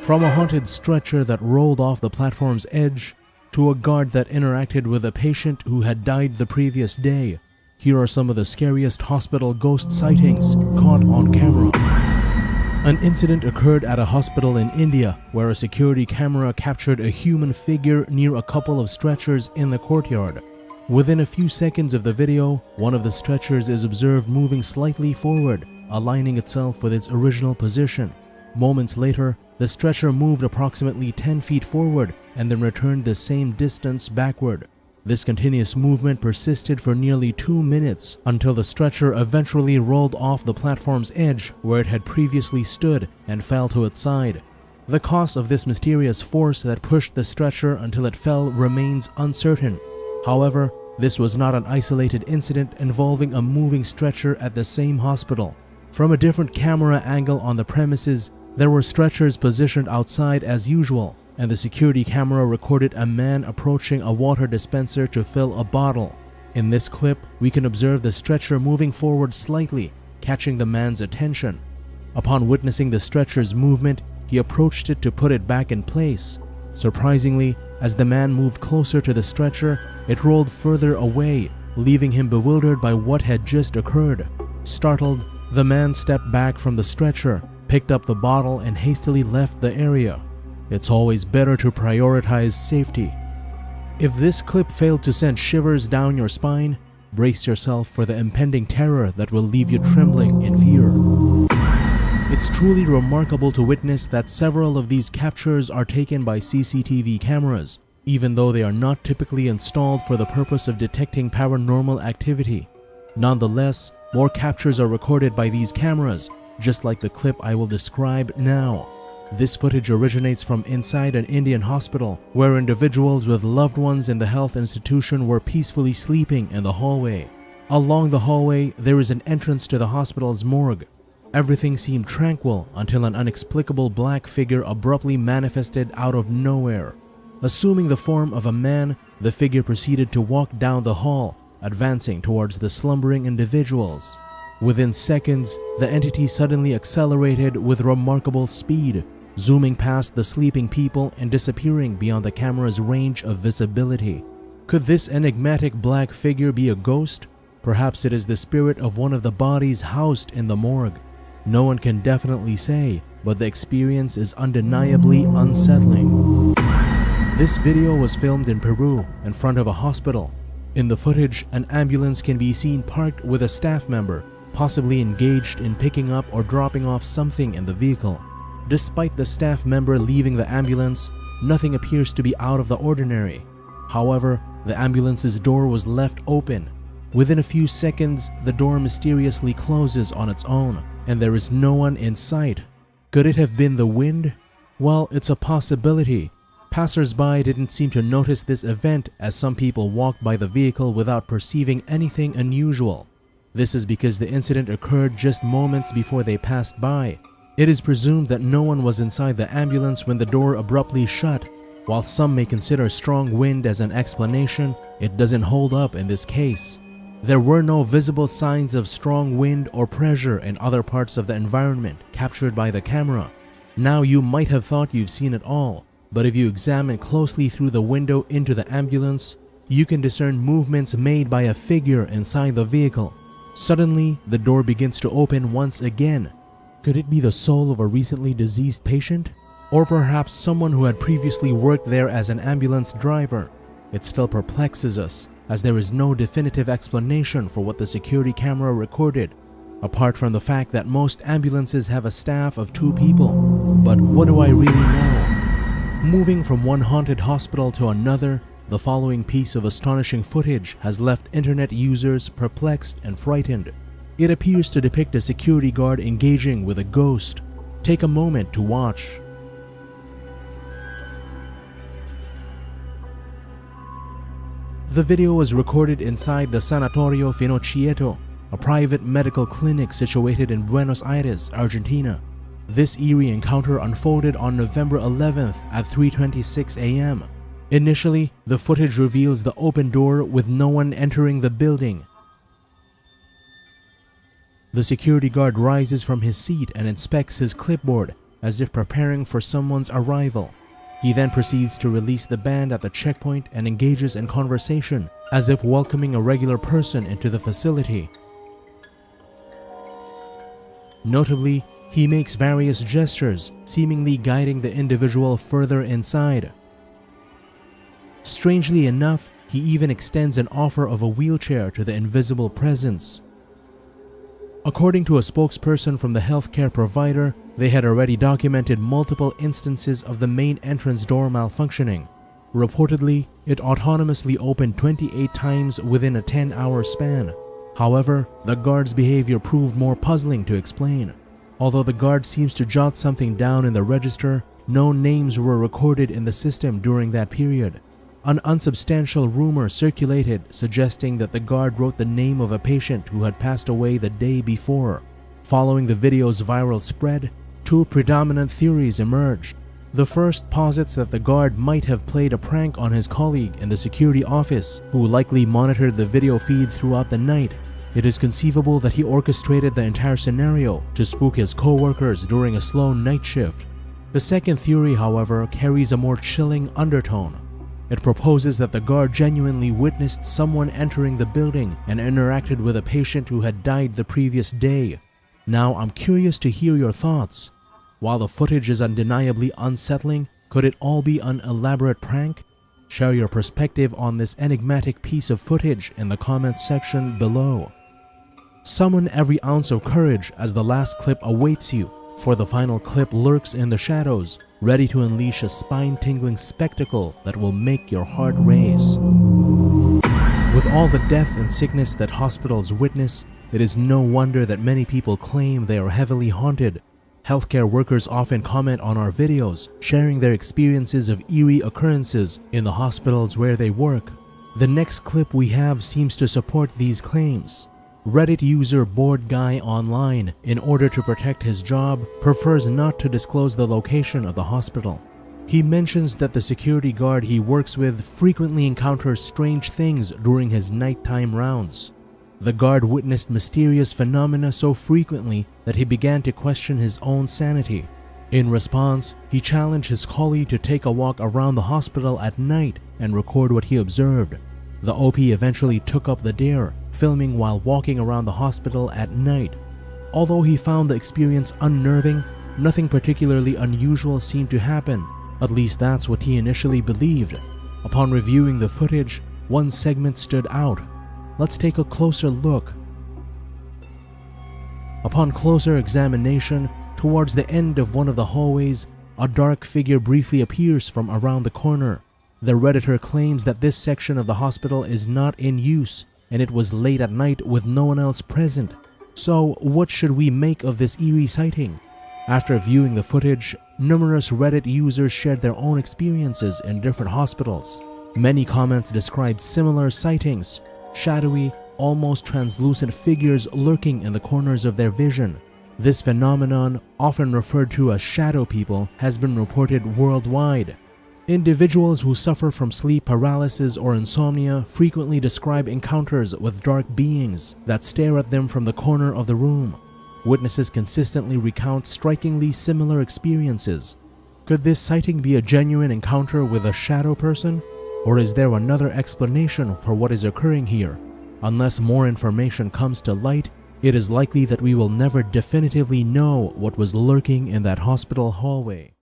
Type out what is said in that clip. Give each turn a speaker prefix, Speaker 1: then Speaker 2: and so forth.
Speaker 1: From a haunted stretcher that rolled off the platform's edge, to a guard that interacted with a patient who had died the previous day, here are some of the scariest hospital ghost sightings caught on camera. An incident occurred at a hospital in India where a security camera captured a human figure near a couple of stretchers in the courtyard. Within a few seconds of the video, one of the stretchers is observed moving slightly forward, aligning itself with its original position. Moments later, the stretcher moved approximately 10 feet forward and then returned the same distance backward. This continuous movement persisted for nearly 2 minutes until the stretcher eventually rolled off the platform's edge where it had previously stood and fell to its side. The cause of this mysterious force that pushed the stretcher until it fell remains uncertain. However, this was not an isolated incident involving a moving stretcher at the same hospital. From a different camera angle on the premises, there were stretchers positioned outside as usual, and the security camera recorded a man approaching a water dispenser to fill a bottle. In this clip, we can observe the stretcher moving forward slightly, catching the man's attention. Upon witnessing the stretcher's movement, he approached it to put it back in place. Surprisingly, as the man moved closer to the stretcher, it rolled further away, leaving him bewildered by what had just occurred. Startled, the man stepped back from the stretcher, picked up the bottle, and hastily left the area. It's always better to prioritize safety. If this clip failed to send shivers down your spine, brace yourself for the impending terror that will leave you trembling in fear. It's truly remarkable to witness that several of these captures are taken by CCTV cameras, even though they are not typically installed for the purpose of detecting paranormal activity. Nonetheless, more captures are recorded by these cameras, just like the clip I will describe now. This footage originates from inside an Indian hospital, where individuals with loved ones in the health institution were peacefully sleeping in the hallway. Along the hallway, there is an entrance to the hospital's morgue. Everything seemed tranquil until an inexplicable black figure abruptly manifested out of nowhere. Assuming the form of a man, the figure proceeded to walk down the hall, advancing towards the slumbering individuals. Within seconds, the entity suddenly accelerated with remarkable speed, zooming past the sleeping people and disappearing beyond the camera's range of visibility. Could this enigmatic black figure be a ghost? Perhaps it is the spirit of one of the bodies housed in the morgue. No one can definitely say, but the experience is undeniably unsettling. This video was filmed in Peru in front of a hospital. In the footage, an ambulance can be seen parked with a staff member, possibly engaged in picking up or dropping off something in the vehicle. Despite the staff member leaving the ambulance, nothing appears to be out of the ordinary. However, the ambulance's door was left open. Within a few seconds, the door mysteriously closes on its own, and there is no one in sight. Could it have been the wind? Well, it's a possibility. Passers-by didn't seem to notice this event, as some people walked by the vehicle without perceiving anything unusual. This is because the incident occurred just moments before they passed by. It is presumed that no one was inside the ambulance when the door abruptly shut. While some may consider strong wind as an explanation, it doesn't hold up in this case. There were no visible signs of strong wind or pressure in other parts of the environment captured by the camera. Now, you might have thought you've seen it all, but if you examine closely through the window into the ambulance, you can discern movements made by a figure inside the vehicle. Suddenly, the door begins to open once again. Could it be the soul of a recently deceased patient? Or perhaps someone who had previously worked there as an ambulance driver? It still perplexes us, as there is no definitive explanation for what the security camera recorded, apart from the fact that most ambulances have a staff of 2 people. But what do I really know? Moving from one haunted hospital to another, the following piece of astonishing footage has left internet users perplexed and frightened. It appears to depict a security guard engaging with a ghost. Take a moment to watch. The video was recorded inside the Sanatorio Finocchieto, a private medical clinic situated in Buenos Aires, Argentina. This eerie encounter unfolded on November 11th at 3:26 a.m. Initially, the footage reveals the open door with no one entering the building. The security guard rises from his seat and inspects his clipboard, as if preparing for someone's arrival. He then proceeds to release the band at the checkpoint and engages in conversation, as if welcoming a regular person into the facility. Notably, he makes various gestures, seemingly guiding the individual further inside. Strangely enough, he even extends an offer of a wheelchair to the invisible presence. According to a spokesperson from the healthcare provider, they had already documented multiple instances of the main entrance door malfunctioning. Reportedly, it autonomously opened 28 times within a 10-hour span. However, the guard's behavior proved more puzzling to explain. Although the guard seems to jot something down in the register, no names were recorded in the system during that period. An unsubstantial rumor circulated suggesting that the guard wrote the name of a patient who had passed away the day before. Following the video's viral spread, two predominant theories emerged. The first posits that the guard might have played a prank on his colleague in the security office, who likely monitored the video feed throughout the night. It is conceivable that he orchestrated the entire scenario to spook his co-workers during a slow night shift. The second theory, however, carries a more chilling undertone. It proposes that the guard genuinely witnessed someone entering the building and interacted with a patient who had died the previous day. Now, I'm curious to hear your thoughts. While the footage is undeniably unsettling, could it all be an elaborate prank? Share your perspective on this enigmatic piece of footage in the comments section below. Summon every ounce of courage as the last clip awaits you, for the final clip lurks in the shadows, ready to unleash a spine-tingling spectacle that will make your heart race. With all the death and sickness that hospitals witness, it is no wonder that many people claim they are heavily haunted. Healthcare workers often comment on our videos, sharing their experiences of eerie occurrences in the hospitals where they work. The next clip we have seems to support these claims. Reddit user Bored Guy Online, in order to protect his job, prefers not to disclose the location of the hospital. He mentions that the security guard he works with frequently encounters strange things during his nighttime rounds. The guard witnessed mysterious phenomena so frequently that he began to question his own sanity. In response, he challenged his colleague to take a walk around the hospital at night and record what he observed. The OP eventually took up the dare, filming while walking around the hospital at night. Although he found the experience unnerving, nothing particularly unusual seemed to happen. At least that's what he initially believed. Upon reviewing the footage, one segment stood out. Let's take a closer look. Upon closer examination, towards the end of one of the hallways, a dark figure briefly appears from around the corner. The Redditor claims that this section of the hospital is not in use, and it was late at night with no one else present. So, what should we make of this eerie sighting? After viewing the footage, numerous Reddit users shared their own experiences in different hospitals. Many comments described similar sightings, shadowy, almost translucent figures lurking in the corners of their vision. This phenomenon, often referred to as shadow people, has been reported worldwide. Individuals who suffer from sleep paralysis or insomnia frequently describe encounters with dark beings that stare at them from the corner of the room. Witnesses consistently recount strikingly similar experiences. Could this sighting be a genuine encounter with a shadow person? Or is there another explanation for what is occurring here? Unless more information comes to light, it is likely that we will never definitively know what was lurking in that hospital hallway.